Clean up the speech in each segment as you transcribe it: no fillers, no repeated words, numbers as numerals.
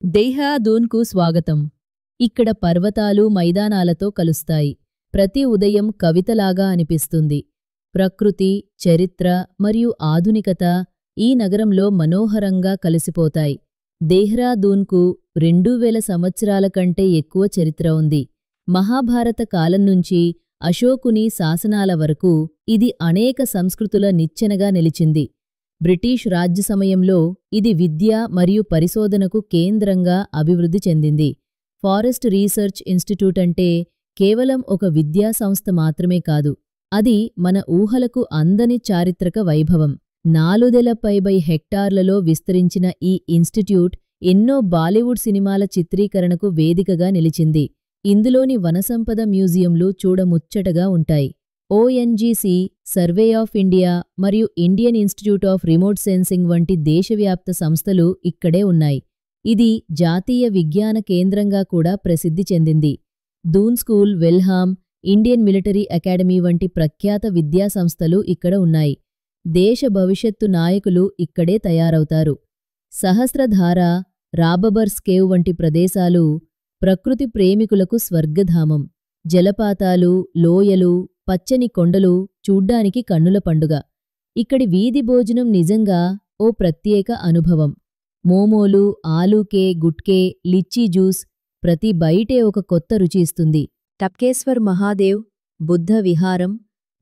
దేహ్రాదూన్కు స్వాగతం. ఇక్కడ పర్వతాలు మైదానాలతో కలుస్తాయి. ప్రతి ఉదయం కవితలాగా అనిపిస్తుంది. ప్రకృతి, చరిత్ర మరియు ఆధునికత ఈ నగరంలో మనోహరంగా కలిసిపోతాయి. దేహ్రాదూన్కు 2000 సంవత్సరాల కంటే ఎక్కువ చరిత్ర ఉంది. మహాభారత కాలం నుంచి అశోకుని శాసనాల వరకు ఇది అనేక సంస్కృతుల నిచ్చెనగా నిలిచింది. బ్రిటిష్ రాజ్య సమయంలో ఇది విద్య మరియు పరిశోధనకు కేంద్రంగా అభివృద్ధి చెందింది. ఫారెస్ట్ రీసెర్చ్ ఇన్స్టిట్యూట్ అంటే కేవలం ఒక విద్యా సంస్థ మాత్రమే కాదు, అది మన ఊహలకు అందని చారిత్రక వైభవం. 4000 హెక్టార్లలో విస్తరించిన ఈ ఇన్స్టిట్యూట్ ఎన్నో బాలీవుడ్ సినిమాల చిత్రీకరణకు వేదికగా నిలిచింది. ఇందులోని వనసంపద మ్యూజియంలు చూడముచ్చటగా ఉంటాయి. ఓఎన్జీసీ, సర్వే ఆఫ్ ఇండియా మరియు Indian institute of remote sensing వంటి దేశవ్యాప్త సంస్థలు ఇక్కడే ఉన్నాయి. ఇది జాతీయ విజ్ఞాన కేంద్రంగా కూడా ప్రసిద్ధి చెందింది. దూన్ school, Welham, Indian military academy వంటి ప్రఖ్యాత విద్యా సంస్థలు ఇక్కడ ఉన్నాయి. దేశ భవిష్యత్తు నాయకులు ఇక్కడే తయారవుతారు. సహస్రధార, రాబబర్స్ కేవ్ వంటి ప్రదేశాలు ప్రకృతి ప్రేమికులకు స్వర్గధామం. జలపాతాలు, లోయలు, పచ్చని కొండలు చూడ్డానికి కన్నుల పండుగ. ఇక్కడి వీధి భోజనం నిజంగా ఓ ప్రత్యేక అనుభవం. మోమోలు, ఆలూకే, గుట్కే, లిచ్చీ జ్యూస్, ప్రతి బయటే ఒక కొత్త రుచి ఇస్తుంది. టప్కేశ్వర్ మహాదేవ్, బుద్ధ విహారం,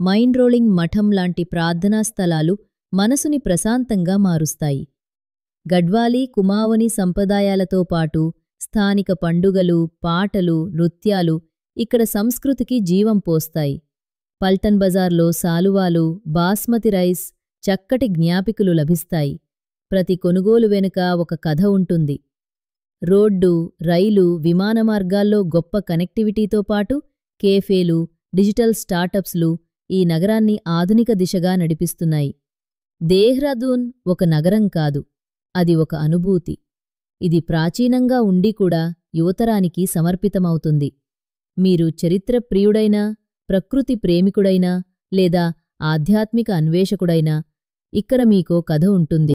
మైండ్ రోలింగ్ మఠం లాంటి ప్రార్థనా స్థలాలు మనసుని ప్రశాంతంగా మారుస్తాయి. గడ్వాలి, కుమావని సంప్రదాయాలతో పాటు స్థానిక పండుగలు, పాటలు, నృత్యాలు ఇక్కడ సంస్కృతికి జీవం పోస్తాయి. పల్టన్ బజార్లో సాలువాలు, బాస్మతి రైస్, చక్కటి జ్ఞాపికలు లభిస్తాయి. ప్రతి కొనుగోలు వెనుక ఒక కథ ఉంటుంది. రోడ్డు, రైలు, విమాన మార్గాల్లో గొప్ప కనెక్టివిటీతో పాటు కేఫేలు, డిజిటల్ స్టార్టప్స్లు ఈ నగరాన్ని ఆధునిక దిశగా నడిపిస్తున్నాయి. దేహ్రాదూన్ ఒక నగరం కాదు, అది ఒక అనుభూతి. ఇది ప్రాచీనంగా ఉండి కూడా యువతరానికి సమర్పితమవుతుంది. మీరు చరిత్ర ప్రియుడైనా, ప్రకృతి ప్రేమికుడైనా లేదా ఆధ్యాత్మిక అన్వేషకుడైనా ఇక్కడ మీకో కథ ఉంటుంది.